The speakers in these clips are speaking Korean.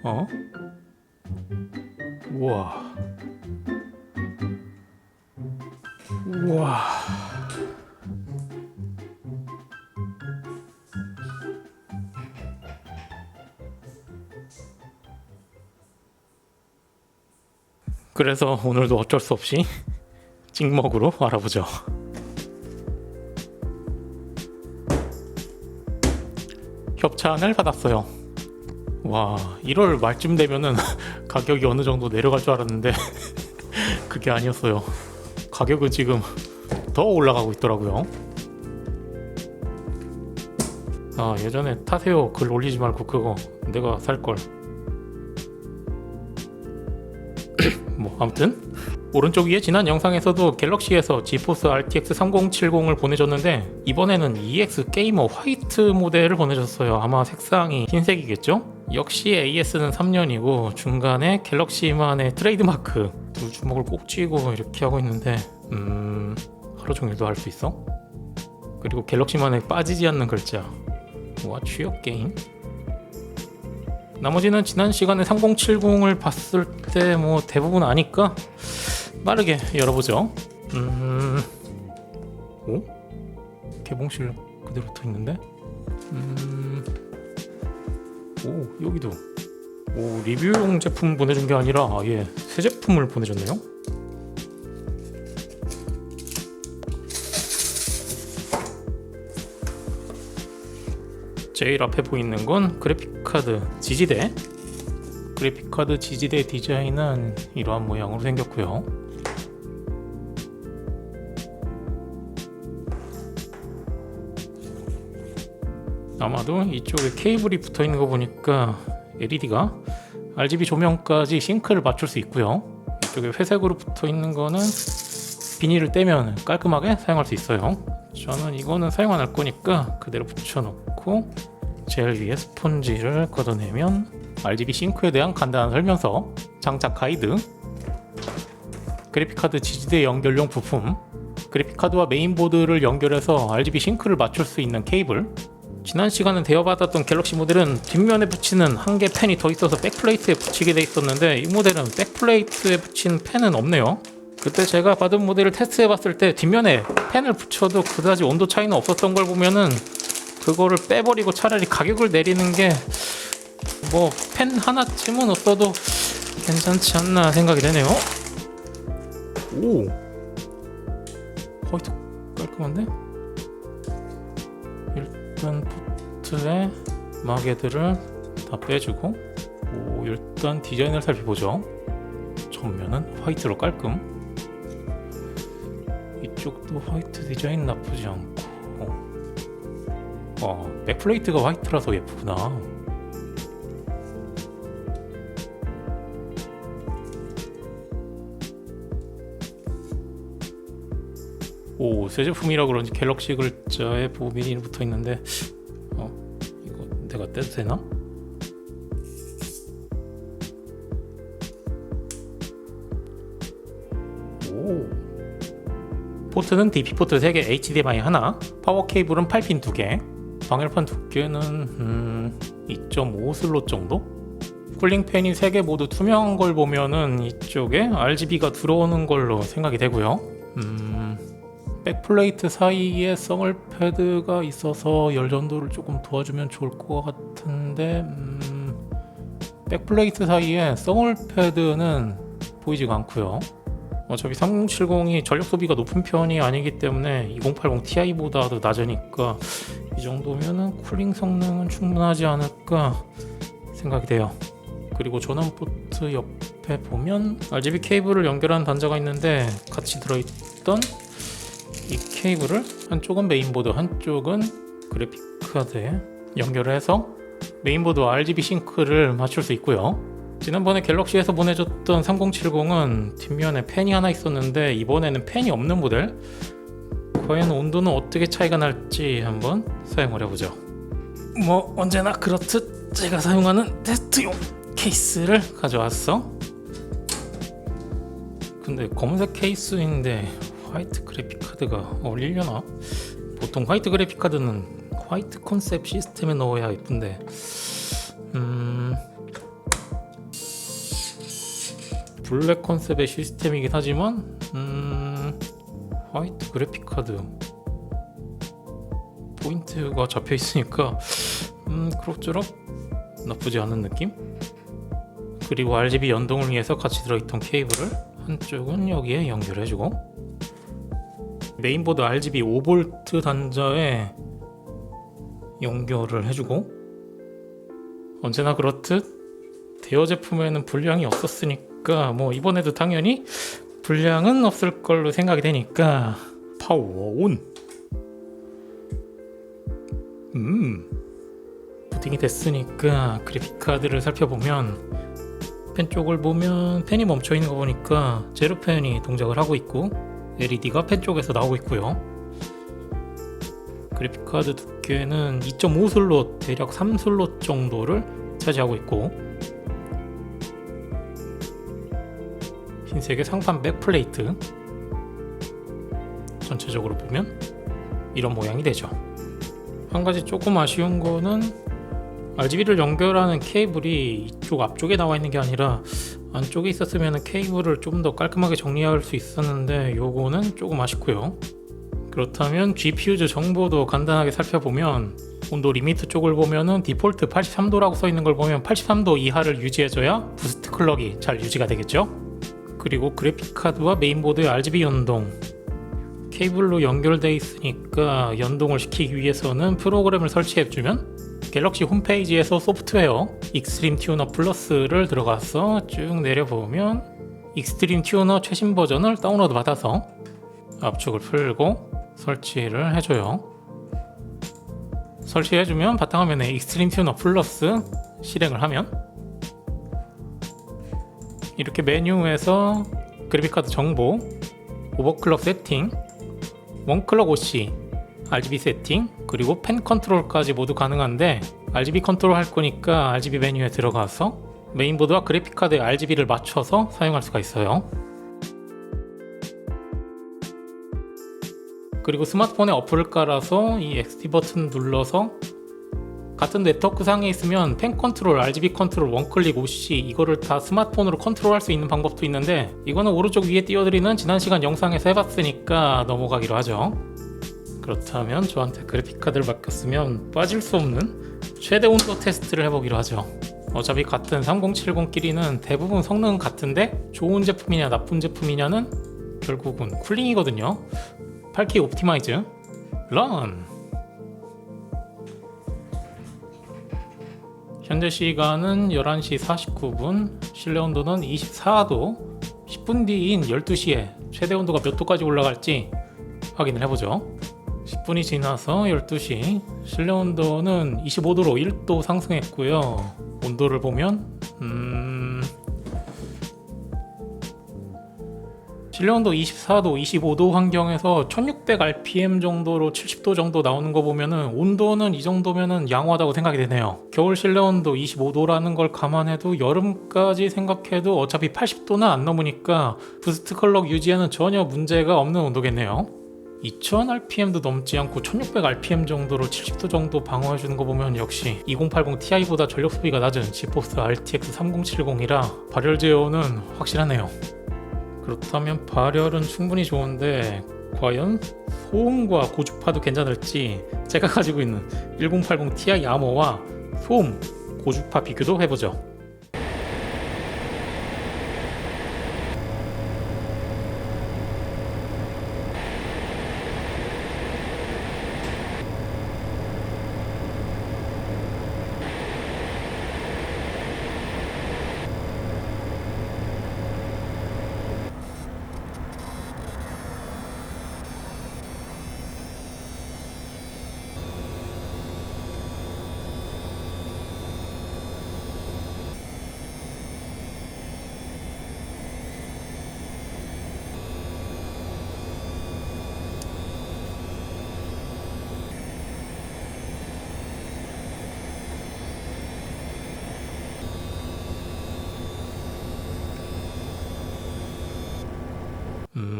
어? 우와. 우와. 그래서 오늘도 어쩔 수 없이 찍먹으로 알아보죠. 협찬을 받았어요. 와, 1월 말쯤 되면은 가격이 어느 정도 내려갈 줄 알았는데 그게 아니었어요. 가격은 지금 더 올라가고 있더라고요. 아, 예전에 타세요 글 올리지 말고 그거 내가 살걸. 뭐 아무튼 오른쪽 위에 지난 영상에서도 갤럭시에서 지포스 RTX 3070을 보내줬는데 이번에는 EX 게이머 화이트 모델을 보내줬어요. 아마 색상이 흰색이겠죠? 역시 AS는 3년이고 중간에 갤럭시만의 트레이드마크 두 주먹을 꼭 쥐고 이렇게 하고 있는데 하루 종일도 할 수 있어? 그리고 갤럭시만의 빠지지 않는 글자 와 취업 게임? 나머지는 지난 시간에 3070을 봤을 때 뭐 대부분 아니까 빠르게 열어보죠. 오? 개봉실 그대로 붙어 있는데? 오, 여기도. 오, 리뷰용 제품 보내준 게 아니라 아예 새 제품을 보내줬네요. 제일 앞에 보이는 건 그래픽카드 지지대. 그래픽카드 지지대 디자인은 이러한 모양으로 생겼고요. 아마도 이쪽에 케이블이 붙어 있는 거 보니까 LED가 RGB 조명까지 싱크를 맞출 수 있고요. 이쪽에 회색으로 붙어 있는 거는 비닐을 떼면 깔끔하게 사용할 수 있어요. 저는 이거는 사용 안 할 거니까 그대로 붙여놓고 제일 위에 스폰지를 걷어내면 RGB 싱크에 대한 간단한 설명서, 장착 가이드, 그래픽카드 지지대 연결용 부품, 그래픽카드와 메인보드를 연결해서 RGB 싱크를 맞출 수 있는 케이블. 지난 시간에 대여받았던 갤럭시 모델은 뒷면에 붙이는 한 개 펜이 더 있어서 백플레이트에 붙이게 돼 있었는데 이 모델은 백플레이트에 붙인 펜은 없네요. 그때 제가 받은 모델을 테스트해봤을 때 뒷면에 펜을 붙여도 그다지 온도 차이는 없었던 걸 보면은 그거를 빼버리고 차라리 가격을 내리는 게 뭐 펜 하나쯤은 없어도 괜찮지 않나 생각이 되네요. 오, 화이트 깔끔한데? 일단 포트에 마개들을 다 빼주고 오, 일단 디자인을 살펴보죠. 전면은 화이트로 깔끔. 이쪽도 화이트 디자인 나쁘지 않고 백플레이트가 화이트라서 예쁘구나. 오, 새 제품이라 그런지 갤럭시 글자에 보민이 붙어 있는데 이거 내가 떼도 되나? 오, 포트는 DP 포트 3개, HDMI 하나, 파워 케이블은 8핀 2개, 방열판 두께는 2.5 슬롯 정도? 쿨링 팬이 3개 모두 투명한 걸 보면은 이쪽에 RGB가 들어오는 걸로 생각이 되고요. 백플레이트 사이에 썰 패드가 있어서 열 전도를 조금 도와주면 좋을 것 같은데 백플레이트 사이에 썰 패드는 보이지가 않고요. 어차피 3070이 전력 소비가 높은 편이 아니기 때문에 2080 Ti보다도 낮으니까 이 정도면은 쿨링 성능은 충분하지 않을까 생각이 돼요. 그리고 전원 포트 옆에 보면 RGB 케이블을 연결한 단자가 있는데 같이 들어있던 이 케이블을 한쪽은 메인보드, 한쪽은 그래픽카드에 연결을 해서 메인보드와 RGB 싱크를 맞출 수 있고요. 지난번에 갤럭시에서 보내줬던 3070은 뒷면에 팬이 하나 있었는데 이번에는 팬이 없는 모델. 과연 온도는 어떻게 차이가 날지 한번 사용을 해보죠. 뭐 언제나 그렇듯 제가 사용하는 테스트용 케이스를 가져왔어. 근데 검은색 케이스인데 화이트 그래픽카드가 어울리려나? 보통 화이트 그래픽카드는 화이트 컨셉 시스템에 넣어야 예쁜데 블랙 컨셉의 시스템이긴 하지만 화이트 그래픽카드 포인트가 잡혀 있으니까 그럭저럭 나쁘지 않은 느낌? 그리고 RGB 연동을 위해서 같이 들어있던 케이블을 한쪽은 여기에 연결해주고, 메인보드 RGB 5V 단자에 연결을 해주고, 언제나 그렇듯 대여 제품에는 불량이 없었으니까 뭐 이번에도 당연히 불량은 없을 걸로 생각이 되니까 파워 온. 부팅이 됐으니까 그래픽카드를 살펴보면 펜 쪽을 보면 펜이 멈춰 있는 거 보니까 제로 펜이 동작을 하고 있고 LED가 펜 쪽에서 나오고 있고요. 그래픽카드 두께는 2.5 슬롯, 대략 3 슬롯 정도를 차지하고 있고, 흰색의 상판 백플레이트, 전체적으로 보면 이런 모양이 되죠. 한 가지 조금 아쉬운 거는 RGB를 연결하는 케이블이 이쪽 앞쪽에 나와 있는 게 아니라 안쪽에 있었으면 케이블을 좀 더 깔끔하게 정리할 수 있었는데 요거는 조금 아쉽고요. 그렇다면 GPU 정보도 간단하게 살펴보면 온도 리미트 쪽을 보면은 디폴트 83도라고 써 있는 걸 보면 83도 이하를 유지해줘야 부스트 클럭이 잘 유지가 되겠죠. 그리고 그래픽카드와 메인보드의 RGB 연동, 케이블로 연결되어 있으니까 연동을 시키기 위해서는 프로그램을 설치해주면 갤럭시 홈페이지에서 소프트웨어 익스트림 튜너 플러스를 들어가서 쭉 내려보면 익스트림 튜너 최신 버전을 다운로드 받아서 압축을 풀고 설치를 해줘요. 설치해주면 바탕화면에 익스트림 튜너 플러스 실행을 하면 이렇게 메뉴에서 그래픽카드 정보, 오버클럭 세팅, 원클럭 OC, RGB 세팅, 그리고 펜 컨트롤까지 모두 가능한데 RGB 컨트롤 할 거니까 RGB 메뉴에 들어가서 메인보드와 그래픽카드의 RGB를 맞춰서 사용할 수가 있어요. 그리고 스마트폰에 어플을 깔아서 이 XD 버튼 눌러서 같은 네트워크 상에 있으면 펜 컨트롤, RGB 컨트롤, 원클릭 OC 이거를 다 스마트폰으로 컨트롤할 수 있는 방법도 있는데 이거는 오른쪽 위에 띄워드리는 지난 시간 영상에서 해봤으니까 넘어가기로 하죠. 그렇다면 저한테 그래픽카드를 맡겼으면 빠질 수 없는 최대 온도 테스트를 해보기로 하죠. 어차피 같은 3070끼리는 대부분 성능은 같은데 좋은 제품이냐 나쁜 제품이냐는 결국은 쿨링이거든요. 8K 옵티마이즈 런! 현재 시간은 11시 49분, 실내 온도는 24도, 10분 뒤인 12시에 최대 온도가 몇 도까지 올라갈지 확인을 해보죠. 10분이 지나서 12시, 실내 온도는 25도로 1도 상승했고요. 온도를 보면 실내 온도 24도, 25도 환경에서 1600rpm 정도로 70도 정도 나오는 거 보면은 온도는 이 정도면은 양호하다고 생각이 되네요. 겨울 실내 온도 25도라는 걸 감안해도 여름까지 생각해도 어차피 80도는 안 넘으니까 부스트 컬러 유지에는 전혀 문제가 없는 온도겠네요. 2000rpm도 넘지 않고 1600rpm 정도로 70도 정도 방어해주는 거 보면 역시 2080 Ti보다 전력 소비가 낮은 지포스 RTX 3070이라 발열 제어는 확실하네요. 그렇다면 발열은 충분히 좋은데 과연 소음과 고주파도 괜찮을지 제가 가지고 있는 1080 Ti 아머와 소음, 고주파 비교도 해보죠.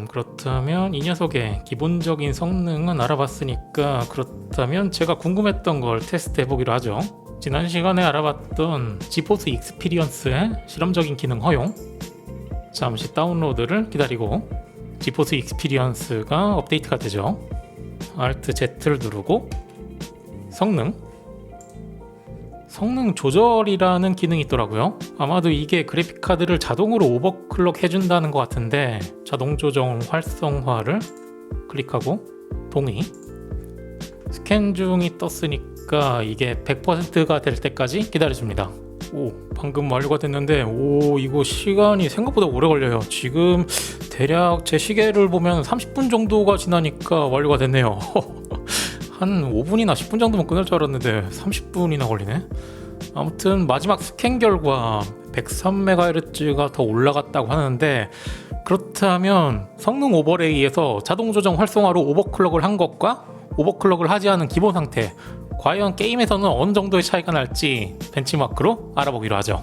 그렇다면 이 녀석의 기본적인 성능은 알아봤으니까 그렇다면 제가 궁금했던 걸 테스트 해보기로 하죠. 지난 시간에 알아봤던 지포스 익스피리언스의 실험적인 기능 허용, 잠시 다운로드를 기다리고 지포스 익스피리언스가 업데이트가 되죠. Alt Z를 누르고 성능 조절이라는 기능이 있더라고요. 아마도 이게 그래픽카드를 자동으로 오버클럭 해준다는 것 같은데, 자동 조정 활성화를 클릭하고 동의. 스캔 중이 떴으니까 이게 100%가 될 때까지 기다려줍니다. 오, 방금 완료가 됐는데, 오, 이거 시간이 생각보다 오래 걸려요. 지금 대략 제 시계를 보면 30분 정도가 지나니까 완료가 됐네요. 한 5분이나 10분 정도면 끝날 줄 알았는데 30분이나 걸리네. 아무튼 마지막 스캔 결과 103MHz가 더 올라갔다고 하는데, 그렇다면 성능 오버레이에서 자동 조정 활성화로 오버클럭을 한 것과 오버클럭을 하지 않은 기본 상태, 과연 게임에서는 어느 정도의 차이가 날지 벤치마크로 알아보기로 하죠.